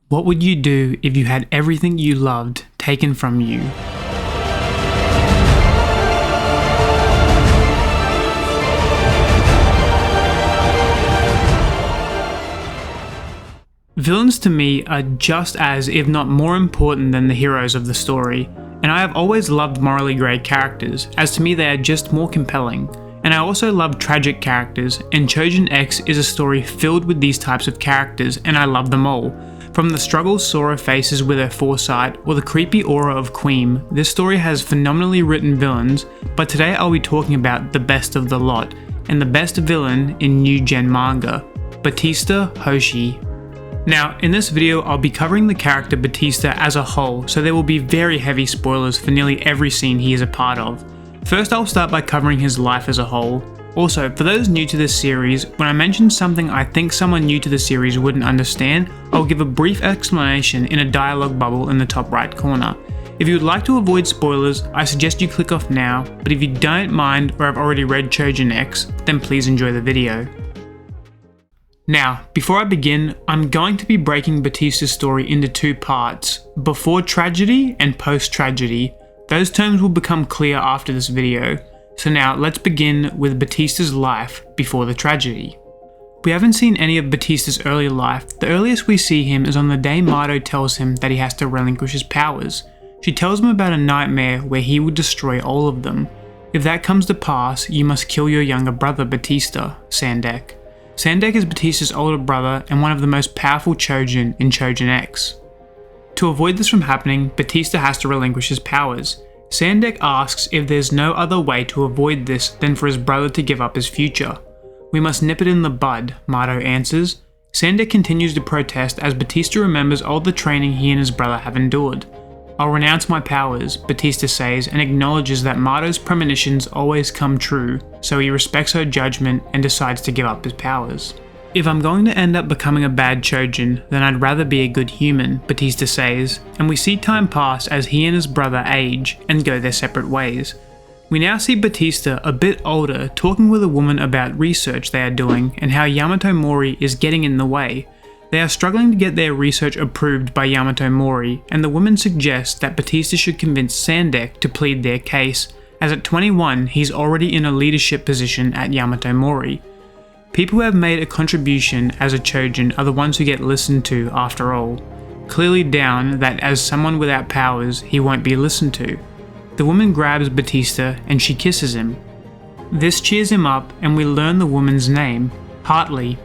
What would you do if you had everything you loved taken from you? Villains to me are just as, if not more important than the heroes of the story, and I have always loved morally grey characters, as to me they are just more compelling. And I also love tragic characters, and Trojan X is a story filled with these types of characters, and I love them all. From the struggles Sora faces with her foresight, or the creepy aura of Queen, this story has phenomenally written villains, but today I'll be talking about the best of the lot, and the best villain in Newgen manga, Batista Hoshi. Now, in this video I'll be covering the character Batista as a whole, so there will be very heavy spoilers for nearly every scene he is a part of. First, I'll start by covering his life as a whole. Also, for those new to this series, when I mention something I think someone new to the series wouldn't understand, I'll give a brief explanation in a dialogue bubble in the top right corner. If you would like to avoid spoilers, I suggest you click off now, but if you don't mind or have already read Trojan X, then please enjoy the video. Now, before I begin, I'm going to be breaking Batista's story into two parts, before tragedy and post-tragedy. Those terms will become clear after this video. So now let's begin with Batista's life before the tragedy. We haven't seen any of Batista's early life. The earliest we see him is on the day Marto tells him that he has to relinquish his powers. She tells him about a nightmare where he will destroy all of them. If that comes to pass, you must kill your younger brother Batista, Sandek. Sandek is Batista's older brother and one of the most powerful Trojan in Trojan X. To avoid this from happening, Batista has to relinquish his powers. Sandek asks if there's no other way to avoid this than for his brother to give up his future. We must nip it in the bud, Marto answers. Sandek continues to protest as Batista remembers all the training he and his brother have endured. I'll renounce my powers, Batista says, and acknowledges that Marto's premonitions always come true, so he respects her judgment and decides to give up his powers. If I'm going to end up becoming a bad Trojan, then I'd rather be a good human, Batista says, and we see time pass as he and his brother age and go their separate ways. We now see Batista, a bit older, talking with a woman about research they are doing and how Yamato Mori is getting in the way. They are struggling to get their research approved by Yamato Mori, and the woman suggests that Batista should convince Sandek to plead their case, as at 21 he's already in a leadership position at Yamato Mori. People who have made a contribution as a Trojan are the ones who get listened to after all. Clearly down that as someone without powers, he won't be listened to. The woman grabs Batista and she kisses him. This cheers him up and we learn the woman's name, Hartley.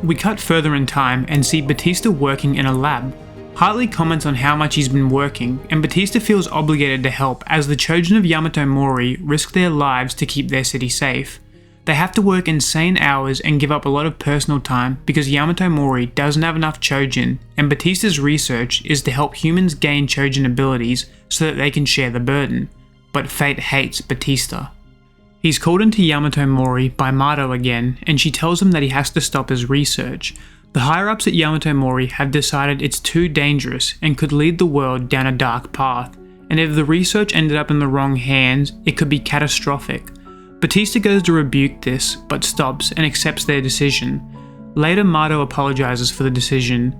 We cut further in time and see Batista working in a lab. Hartley comments on how much he's been working, and Batista feels obligated to help as the Trojan of Yamato Mori risk their lives to keep their city safe. They have to work insane hours and give up a lot of personal time because Yamato Mori doesn't have enough Trojan, and Batista's research is to help humans gain Trojan abilities so that they can share the burden. But fate hates Batista. He's called into Yamato Mori by Marto again, and she tells him that he has to stop his research. The higher-ups at Yamato Mori have decided it's too dangerous and could lead the world down a dark path, and if the research ended up in the wrong hands, it could be catastrophic. Batista goes to rebuke this, but stops and accepts their decision. Later, Marto apologizes for the decision.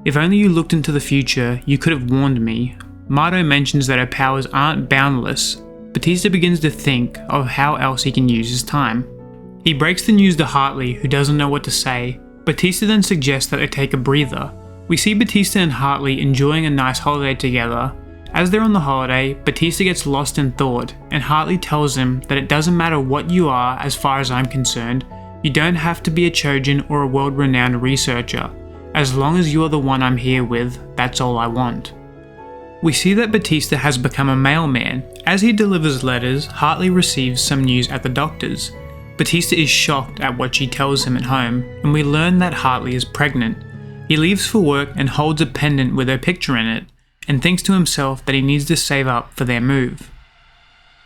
If only you looked into the future, you could have warned me. Marto mentions that her powers aren't boundless. Batista begins to think of how else he can use his time. He breaks the news to Hartley, who doesn't know what to say. Batista then suggests that they take a breather. We see Batista and Hartley enjoying a nice holiday together. As they're on the holiday, Batista gets lost in thought, and Hartley tells him that it doesn't matter what you are as far as I'm concerned, you don't have to be a Trojan or a world-renowned researcher. As long as you're the one I'm here with, that's all I want. We see that Batista has become a mailman. As he delivers letters, Hartley receives some news at the doctor's. Batista is shocked at what she tells him at home, and we learn that Hartley is pregnant. He leaves for work and holds a pendant with her picture in it, and thinks to himself that he needs to save up for their move.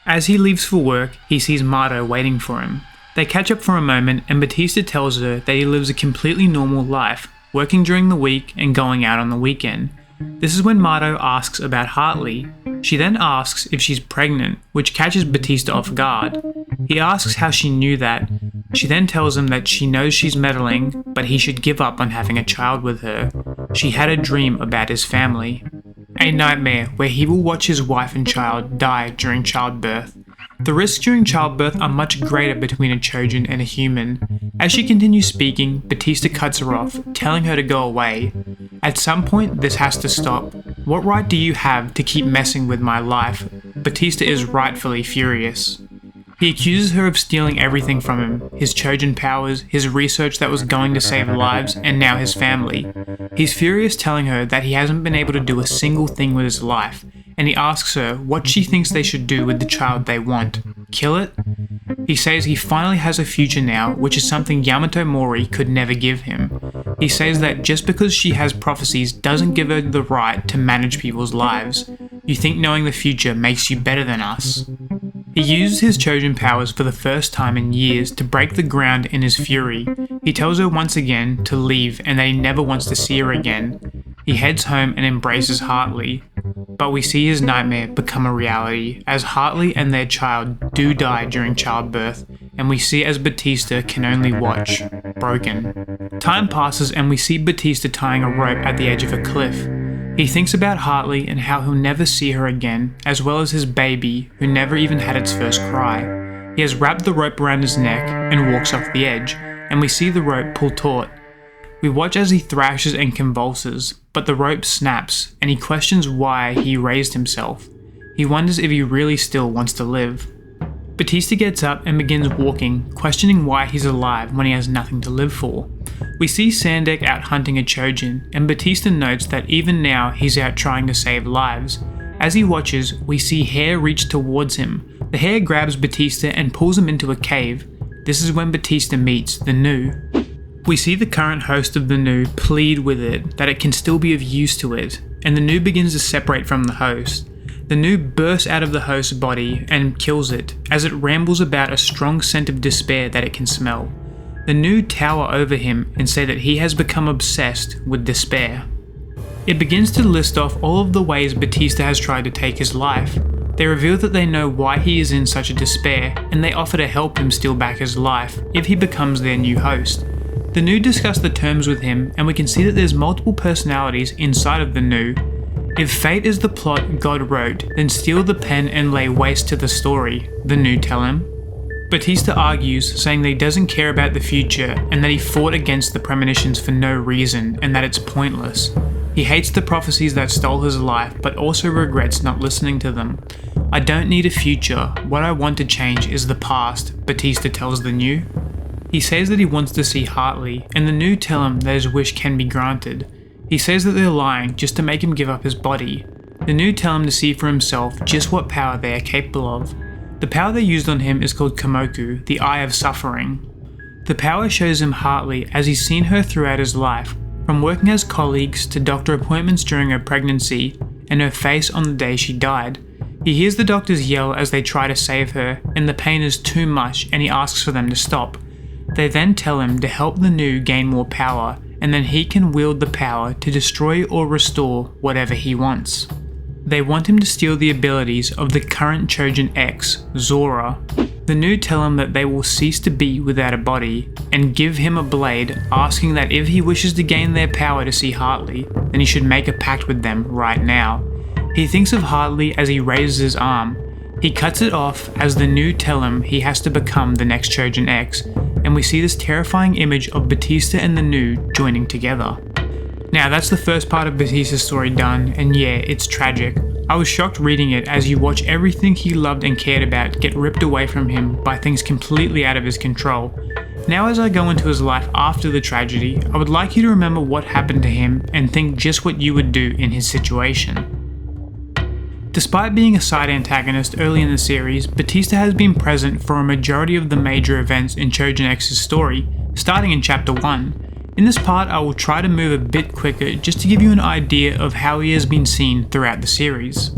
As he leaves for work, he sees Marto waiting for him. They catch up for a moment and Batista tells her that he lives a completely normal life, working during the week and going out on the weekend. This is when Marto asks about Hartley. She then asks if she's pregnant, which catches Batista off guard. He asks how she knew that. She then tells him that she knows she's meddling, but he should give up on having a child with her. she had a dream about his family. A nightmare where he will watch his wife and child die during childbirth. The risks during childbirth are much greater between a Chojin and a human. As she continues speaking, Batista cuts her off, telling her to go away. At some point, this has to stop. What right do you have to keep messing with my life? Batista is rightfully furious. He accuses her of stealing everything from him, his Chojin powers, his research that was going to save lives, and now his family. He's furious, telling her that he hasn't been able to do a single thing with his life, and he asks her what she thinks they should do with the child they want. Kill it? He says he finally has a future now, which is something Yamato Mori could never give him. He says that just because she has prophecies doesn't give her the right to manage people's lives. You think knowing the future makes you better than us? He uses his Chojin powers for the first time in years to break the ground in his fury. He tells her once again to leave and that he never wants to see her again. He heads home and embraces Hartley. But we see his nightmare become a reality, as Hartley and their child do die during childbirth, and we see as Batista can only watch, broken. Time passes and we see Batista tying a rope at the edge of a cliff. He thinks about Hartley and how he'll never see her again, as well as his baby, who never even had its first cry. He has wrapped the rope around his neck and walks off the edge, and we see the rope pull taut. We watch as he thrashes and convulses, but the rope snaps, and he questions why he raised himself. He wonders if he really still wants to live. Batista gets up and begins walking, questioning why he's alive when he has nothing to live for. We see Sandek out hunting a Chojin, and Batista notes that even now he's out trying to save lives. As he watches, we see Hare reach towards him. The Hare grabs Batista and pulls him into a cave. This is when Batista meets the Nu. We see the current host of the Nu plead with it that it can still be of use to it, and the Nu begins to separate from the host. The Nu bursts out of the host's body and kills it, as it rambles about a strong scent of despair that it can smell. The Nu tower over him and say that he has become obsessed with despair. It begins to list off all of the ways Batista has tried to take his life. They reveal that they know why he is in such a despair, and they offer to help him steal back his life if he becomes their new host. The Nu discuss the terms with him, and we can see that there's multiple personalities inside of the Nu. If fate is the plot God wrote, then steal the pen and lay waste to the story, the Nu tell him. Batista argues, saying that he doesn't care about the future and that he fought against the premonitions for no reason and that it's pointless. He hates the prophecies that stole his life, but also regrets not listening to them. I don't need a future, what I want to change is the past, Batista tells the Nu. He says that he wants to see Hartley, and the Nu tell him that his wish can be granted. He says that they're lying just to make him give up his body. The Nu tell him to see for himself just what power they are capable of. The power they used on him is called Komoku, the Eye of Suffering. The power shows him Hartley as he's seen her throughout his life, from working as colleagues to doctor appointments during her pregnancy, and her face on the day she died. He hears the doctors yell as they try to save her, and the pain is too much and he asks for them to stop. They then tell him to help the Nu gain more power, and then he can wield the power to destroy or restore whatever he wants. They want him to steal the abilities of the current Chojin X, Zora. The Nu tell him that they will cease to be without a body, and give him a blade, asking that if he wishes to gain their power to see Hartley, then he should make a pact with them right now. He thinks of Hartley as he raises his arm. He cuts it off as the Nu tell him he has to become the next Chojin X, and we see this terrifying image of Batista and the Nu joining together. Now that's the first part of Batista's story done, and yeah, it's tragic. I was shocked reading it as you watch everything he loved and cared about get ripped away from him by things completely out of his control. Now as I go into his life after the tragedy, I would like you to remember what happened to him and think just what you would do in his situation. Despite being a side antagonist early in the series, Batista has been present for a majority of the major events in Chojin X's story, starting in Chapter 1. In this part, I will try to move a bit quicker just to give you an idea of how he has been seen throughout the series.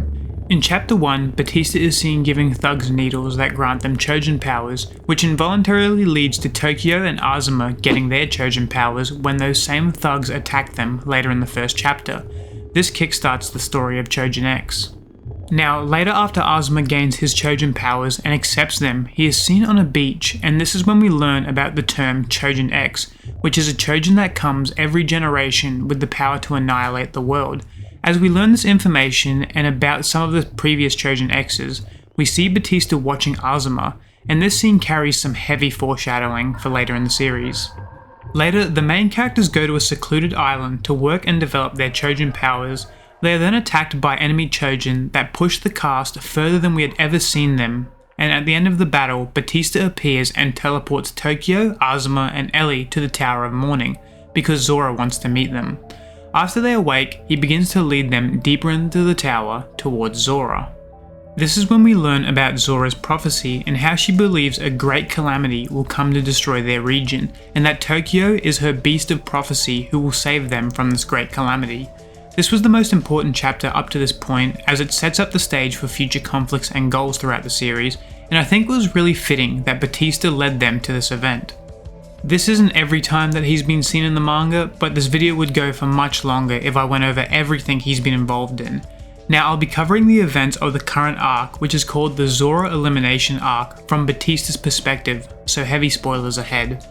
In Chapter 1, Batista is seen giving thugs needles that grant them Chojin powers, which involuntarily leads to Tokyo and Azuma getting their Chojin powers when those same thugs attack them later in the first chapter. This kickstarts the story of Chojin X. Now, later after Azuma gains his Chojin powers and accepts them, he is seen on a beach, and this is when we learn about the term Chojin X, which is a Chojin that comes every generation with the power to annihilate the world. As we learn this information and about some of the previous Chojin X's, we see Batista watching Azuma, and this scene carries some heavy foreshadowing for later in the series. Later, the main characters go to a secluded island to work and develop their Chojin powers. They are then attacked by enemy Chojin that push the cast further than we had ever seen them, and at the end of the battle, Batista appears and teleports Tokyo, Azuma, and Ellie to the Tower of Mourning, because Zora wants to meet them. After they awake, he begins to lead them deeper into the tower towards Zora. This is when we learn about Zora's prophecy and how she believes a great calamity will come to destroy their region, and that Tokyo is her beast of prophecy who will save them from this great calamity. This was the most important chapter up to this point, as it sets up the stage for future conflicts and goals throughout the series, and I think it was really fitting that Batista led them to this event. This isn't every time that he's been seen in the manga, but this video would go for much longer if I went over everything he's been involved in. Now I'll be covering the events of the current arc, which is called the Zora Elimination Arc from Batista's perspective, so heavy spoilers ahead.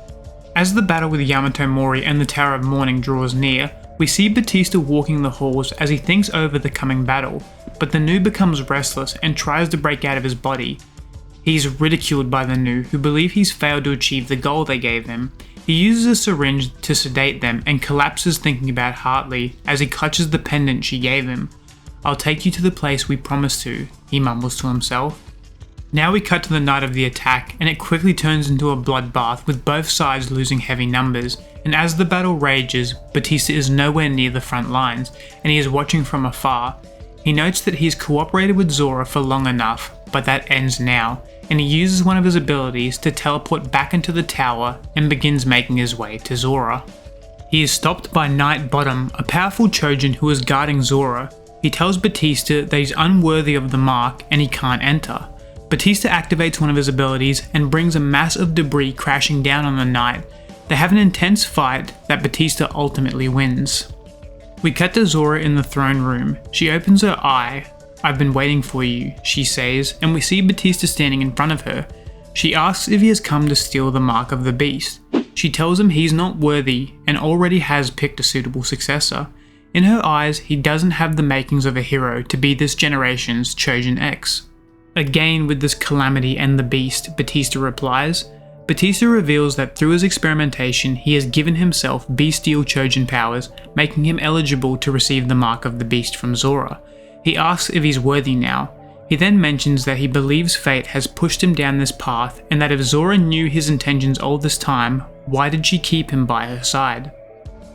As the battle with Yamato Mori and the Tower of Mourning draws near, we see Batista walking the halls as he thinks over the coming battle, but the Nu becomes restless and tries to break out of his body. He is ridiculed by the Nu, who believe he's failed to achieve the goal they gave him. He uses a syringe to sedate them and collapses thinking about Hartley as he clutches the pendant she gave him. "I'll take you to the place we promised to," he mumbles to himself. Now we cut to the night of the attack, and it quickly turns into a bloodbath with both sides losing heavy numbers, and as the battle rages, Batista is nowhere near the front lines, and he is watching from afar. He notes that he's cooperated with Zora for long enough, but that ends now, and he uses one of his abilities to teleport back into the tower and begins making his way to Zora. He is stopped by Night Bottom, a powerful Chojin who is guarding Zora. He tells Batista that he's unworthy of the mark and he can't enter. Batista activates one of his abilities and brings a mass of debris crashing down on the Knight. They have an intense fight that Batista ultimately wins. We cut to Zora in the throne room. She opens her eye. "I've been waiting for you," she says, and we see Batista standing in front of her. She asks if he has come to steal the mark of the beast. She tells him he's not worthy and already has picked a suitable successor. In her eyes, he doesn't have the makings of a hero to be this generation's Chojin X. Again with this calamity and the beast, Batista replies. Batista reveals that through his experimentation, he has given himself bestial Chojin powers, making him eligible to receive the mark of the beast from Zora. He asks if he's worthy now. He then mentions that he believes fate has pushed him down this path, and that if Zora knew his intentions all this time, why did she keep him by her side?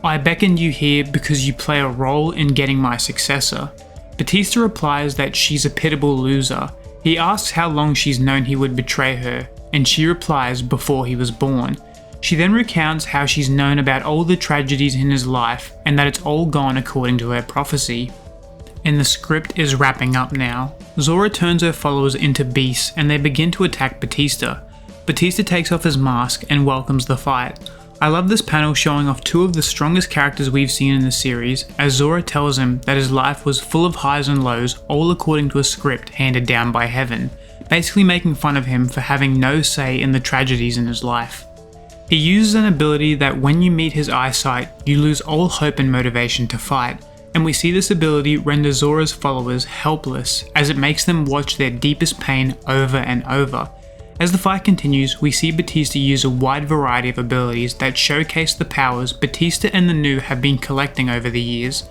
"I beckoned you here because you play a role in getting my successor." Batista replies that she's a pitiable loser. He asks how long she's known he would betray her, and she replies before he was born. She then recounts how she's known about all the tragedies in his life and that it's all gone according to her prophecy. And the script is wrapping up now. Zora turns her followers into beasts and they begin to attack Batista. Batista takes off his mask and welcomes the fight. I love this panel showing off two of the strongest characters we've seen in the series, as Zora tells him that his life was full of highs and lows, all according to a script handed down by heaven, basically making fun of him for having no say in the tragedies in his life. He uses an ability that when you meet his eyesight, you lose all hope and motivation to fight, and we see this ability render Zora's followers helpless as it makes them watch their deepest pain over and over. As the fight continues, we see Batista use a wide variety of abilities that showcase the powers Batista and the Nu have been collecting over the years.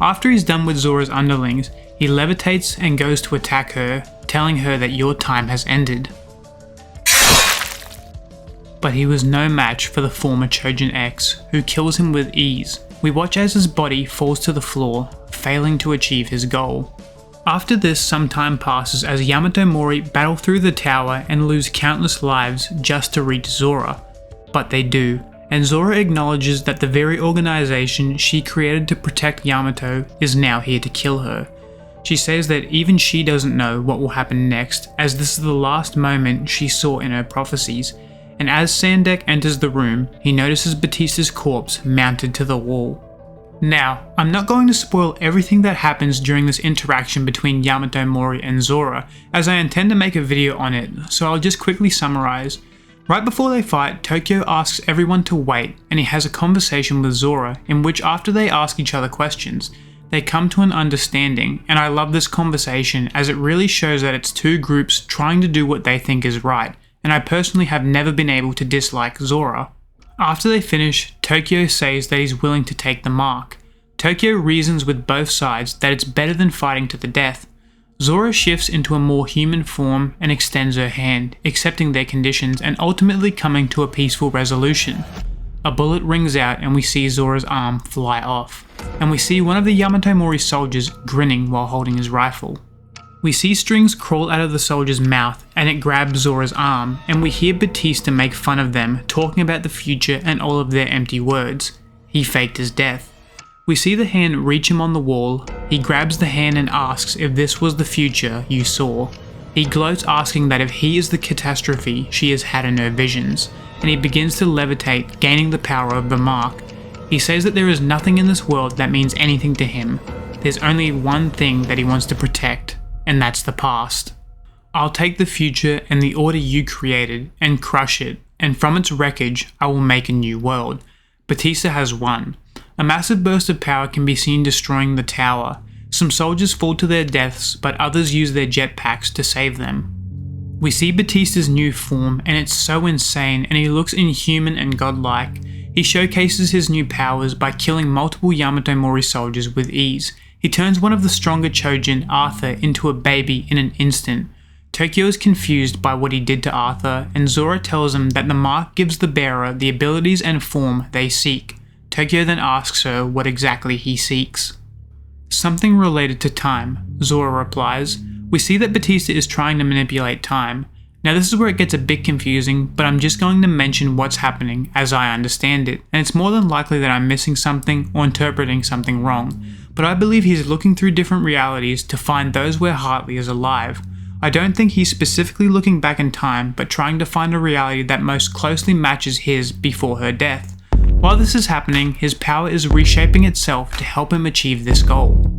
After he's done with Zora's underlings, he levitates and goes to attack her, telling her that your time has ended. But he was no match for the former Chojin X, who kills him with ease. We watch as his body falls to the floor, failing to achieve his goal. After this, some time passes as Yamato Mori battle through the tower and lose countless lives just to reach Zora. But they do, and Zora acknowledges that the very organization she created to protect Yamato is now here to kill her. She says that even she doesn't know what will happen next, as this is the last moment she saw in her prophecies, and as Sandek enters the room, he notices Batista's corpse mounted to the wall. Now, I'm not going to spoil everything that happens during this interaction between Yamato Mori and Zora, as I intend to make a video on it, so I'll just quickly summarize. Right before they fight, Tokyo asks everyone to wait, and he has a conversation with Zora, in which after they ask each other questions, they come to an understanding, and I love this conversation as it really shows that it's two groups trying to do what they think is right, and I personally have never been able to dislike Zora. After they finish, Tokyo says that he's willing to take the mark. Tokyo reasons with both sides that it's better than fighting to the death. Zora shifts into a more human form and extends her hand, accepting their conditions and ultimately coming to a peaceful resolution. A bullet rings out and we see Zora's arm fly off, and we see one of the Yamato Mori soldiers grinning while holding his rifle. We see strings crawl out of the soldier's mouth and it grabs Zora's arm, and we hear Batista make fun of them, talking about the future and all of their empty words. He faked his death. We see the hand reach him on the wall. He grabs the hand and asks if this was the future you saw. He gloats, asking that if he is the catastrophe she has had in her visions, and he begins to levitate, gaining the power of the mark. He says that there is nothing in this world that means anything to him. There's only one thing that he wants to protect, and that's the past. I'll take the future and the order you created and crush it, and from its wreckage I will make a new world. Batista has won. A massive burst of power can be seen destroying the tower. Some soldiers fall to their deaths, but others use their jetpacks to save them. We see Batista's new form, and it's so insane, and he looks inhuman and godlike. He showcases his new powers by killing multiple Yamato Mori soldiers with ease. He turns one of the stronger Chojin, Arthur, into a baby in an instant. Tokyo is confused by what he did to Arthur, and Zora tells him that the mark gives the bearer the abilities and form they seek. Tokyo then asks her what exactly he seeks. Something related to time, Zora replies. We see that Batista is trying to manipulate time. Now this is where it gets a bit confusing, but I'm just going to mention what's happening as I understand it, and it's more than likely that I'm missing something or interpreting something wrong, but I believe he's looking through different realities to find those where Hartley is alive. I don't think he's specifically looking back in time, but trying to find a reality that most closely matches his before her death. While this is happening, his power is reshaping itself to help him achieve this goal.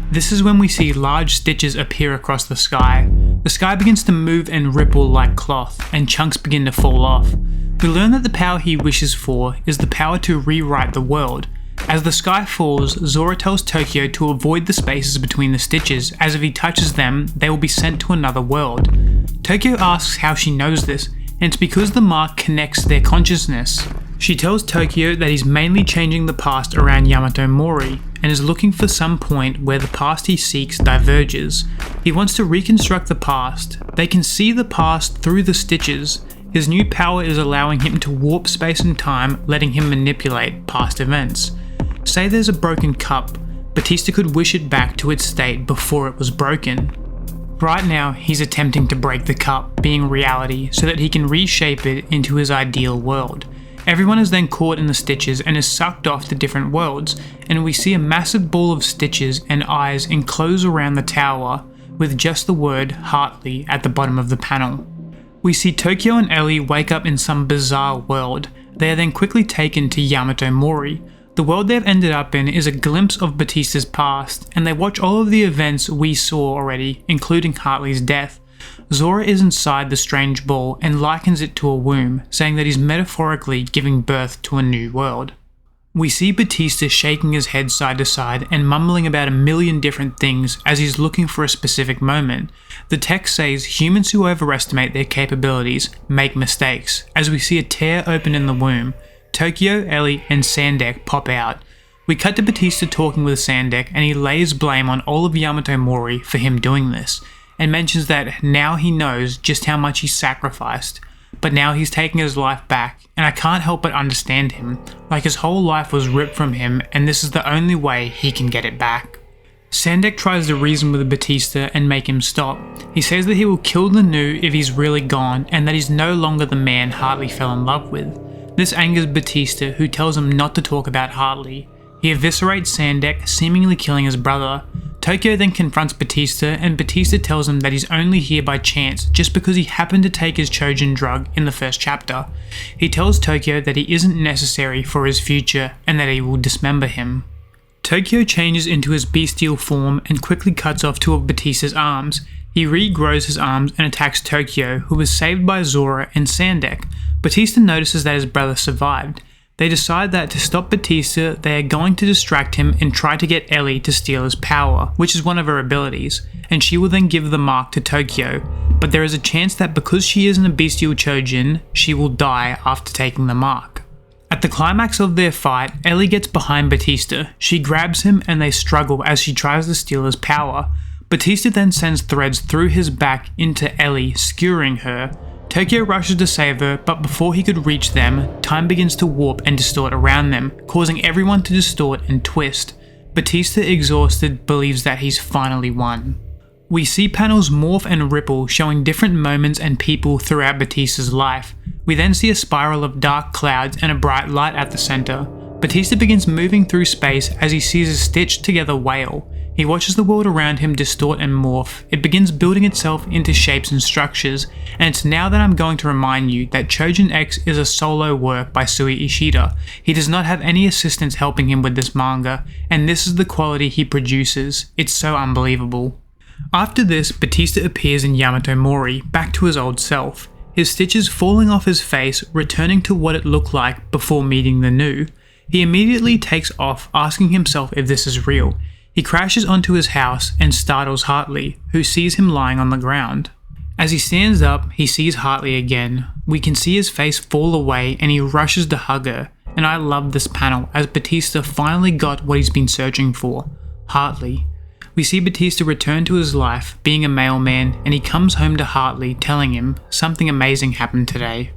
This is when we see large stitches appear across the sky. The sky begins to move and ripple like cloth, and chunks begin to fall off. We learn that the power he wishes for is the power to rewrite the world. As the sky falls, Zora tells Tokyo to avoid the spaces between the stitches, as if he touches them, they will be sent to another world. Tokyo asks how she knows this, and it's because the mark connects their consciousness. She tells Tokyo that he's mainly changing the past around Yamato Mori, and is looking for some point where the past he seeks diverges. He wants to reconstruct the past. They can see the past through the stitches. His new power is allowing him to warp space and time, letting him manipulate past events. Say there's a broken cup, Batista could wish it back to its state before it was broken. Right now, he's attempting to break the cup, being reality, so that he can reshape it into his ideal world. Everyone is then caught in the stitches and is sucked off to different worlds, and we see a massive ball of stitches and eyes enclose around the tower, with just the word Hartley at the bottom of the panel. We see Tokyo and Ellie wake up in some bizarre world. They are then quickly taken to Yamato Mori. The world they've ended up in is a glimpse of Batista's past, and they watch all of the events we saw already, including Hartley's death. Zora is inside the strange ball and likens it to a womb, saying that he's metaphorically giving birth to a new world. We see Batista shaking his head side to side and mumbling about a million different things as he's looking for a specific moment. The text says humans who overestimate their capabilities make mistakes, as we see a tear open in the womb. Tokyo, Ellie, and Sandek pop out. We cut to Batista talking with Sandek, and he lays blame on all of Yamato Mori for him doing this, and mentions that now he knows just how much he sacrificed, but now he's taking his life back, and I can't help but understand him, like his whole life was ripped from him and this is the only way he can get it back. Sandek tries to reason with Batista and make him stop. He says that he will kill the new if he's really gone, and that he's no longer the man Hartley fell in love with. This angers Batista, who tells him not to talk about Hartley. He eviscerates Sandek, seemingly killing his brother. Tokyo then confronts Batista, and Batista tells him that he's only here by chance just because he happened to take his Chojin drug in the first chapter. He tells Tokyo that he isn't necessary for his future and that he will dismember him. Tokyo changes into his bestial form and quickly cuts off two of Batista's arms. He regrows his arms and attacks Tokyo, who was saved by Zora and Sandek. Batista notices that his brother survived. They decide that to stop Batista, they are going to distract him and try to get Ellie to steal his power, which is one of her abilities, and she will then give the mark to Tokyo. But there is a chance that because she isn't a bestial Chojin, she will die after taking the mark. At the climax of their fight, Ellie gets behind Batista. She grabs him and they struggle as she tries to steal his power. Batista then sends threads through his back into Ellie, skewering her. Tokyo rushes to save her, but before he could reach them, time begins to warp and distort around them, causing everyone to distort and twist. Batista, exhausted, believes that he's finally won. We see panels morph and ripple, showing different moments and people throughout Batista's life. We then see a spiral of dark clouds and a bright light at the center. Batista begins moving through space as he sees a stitched together whale. He watches the world around him distort and morph. It begins building itself into shapes and structures, and it's now that I'm going to remind you that Chojin X is a solo work by Sui Ishida. He does not have any assistants helping him with this manga, and this is the quality he produces. It's so unbelievable. After this, Batista appears in Yamato Mori, back to his old self. His stitches falling off his face, returning to what it looked like before meeting the new. He immediately takes off, asking himself if this is real. He crashes onto his house and startles Hartley, who sees him lying on the ground. As he stands up, he sees Hartley again. We can see his face fall away and he rushes to hug her. And I love this panel as Batista finally got what he's been searching for, Hartley. We see Batista return to his life, being a mailman, and he comes home to Hartley telling him something amazing happened today.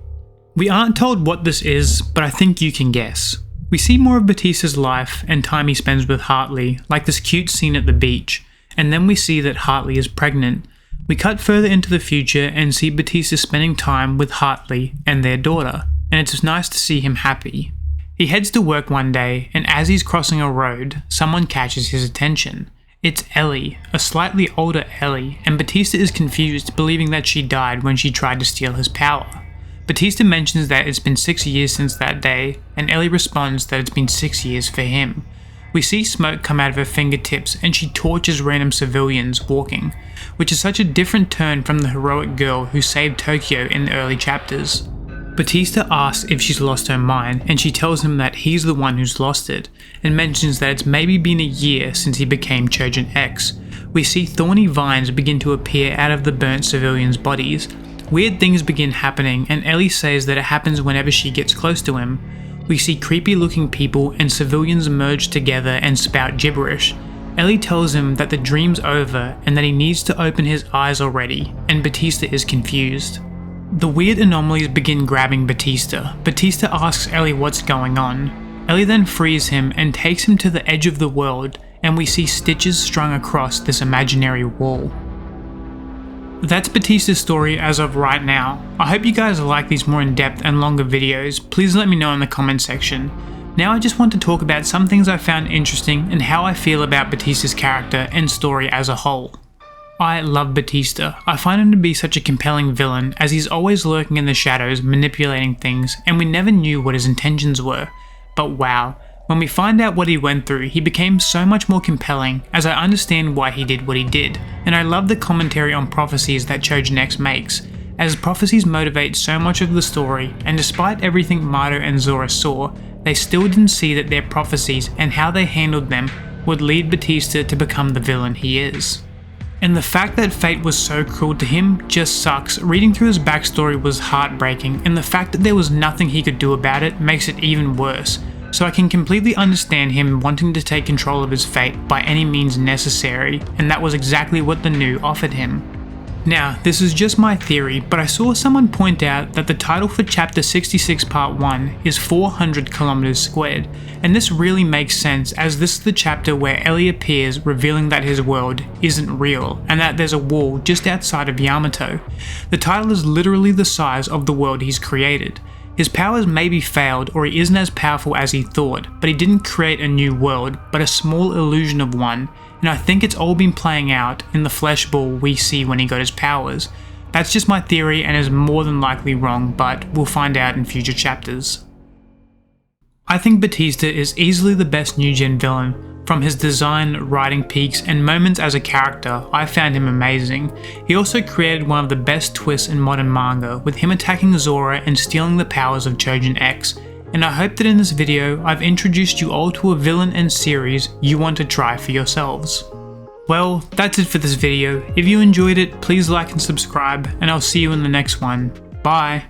We aren't told what this is, but I think you can guess. We see more of Batista's life and time he spends with Hartley, like this cute scene at the beach, and then we see that Hartley is pregnant. We cut further into the future and see Batista spending time with Hartley and their daughter, and it's nice to see him happy. He heads to work one day, and as he's crossing a road, someone catches his attention. It's Ellie, a slightly older Ellie, and Batista is confused, believing that she died when she tried to steal his power. Batista mentions that it's been 6 years since that day, and Ellie responds that it's been 6 years for him. We see smoke come out of her fingertips and she tortures random civilians walking, which is such a different turn from the heroic girl who saved Tokyo in the early chapters. Batista asks if she's lost her mind, and she tells him that he's the one who's lost it, and mentions that it's maybe been a year since he became Chojin X. We see thorny vines begin to appear out of the burnt civilians' bodies. Weird things begin happening, and Ellie says that it happens whenever she gets close to him. We see creepy looking people and civilians merge together and spout gibberish. Ellie tells him that the dream's over and that he needs to open his eyes already, and Batista is confused. The weird anomalies begin grabbing Batista. Batista asks Ellie what's going on. Ellie then frees him and takes him to the edge of the world, and we see stitches strung across this imaginary wall. That's Batista's story as of right now. I hope you guys like these more in-depth and longer videos. Please let me know in the comment section. Now I just want to talk about some things I found interesting and how I feel about Batista's character and story as a whole. I love Batista. I find him to be such a compelling villain, as he's always lurking in the shadows manipulating things, and we never knew what his intentions were. But wow, when we find out what he went through, he became so much more compelling, as I understand why he did what he did, and I love the commentary on prophecies that Chojin X makes, as prophecies motivate so much of the story, and despite everything Mato and Zora saw, they still didn't see that their prophecies and how they handled them would lead Batista to become the villain he is. And the fact that fate was so cruel to him just sucks. Reading through his backstory was heartbreaking, and the fact that there was nothing he could do about it makes it even worse. So I can completely understand him wanting to take control of his fate by any means necessary, and that was exactly what the new offered him. Now, this is just my theory, but I saw someone point out that the title for Chapter 66 Part 1 is 400 kilometers squared, and this really makes sense, as this is the chapter where Ellie appears revealing that his world isn't real, and that there's a wall just outside of Yamato. The title is literally the size of the world he's created. His powers maybe failed, or he isn't as powerful as he thought, but he didn't create a new world, but a small illusion of one, and I think it's all been playing out in the flesh ball we see when he got his powers. That's just my theory and is more than likely wrong, but we'll find out in future chapters. I think Batista is easily the best new gen villain. From his design, writing peaks, and moments as a character, I found him amazing. He also created one of the best twists in modern manga, with him attacking Zora and stealing the powers of Chojin X, and I hope that in this video I've introduced you all to a villain and series you want to try for yourselves. Well, that's it for this video. If you enjoyed it, please like and subscribe, and I'll see you in the next one. Bye!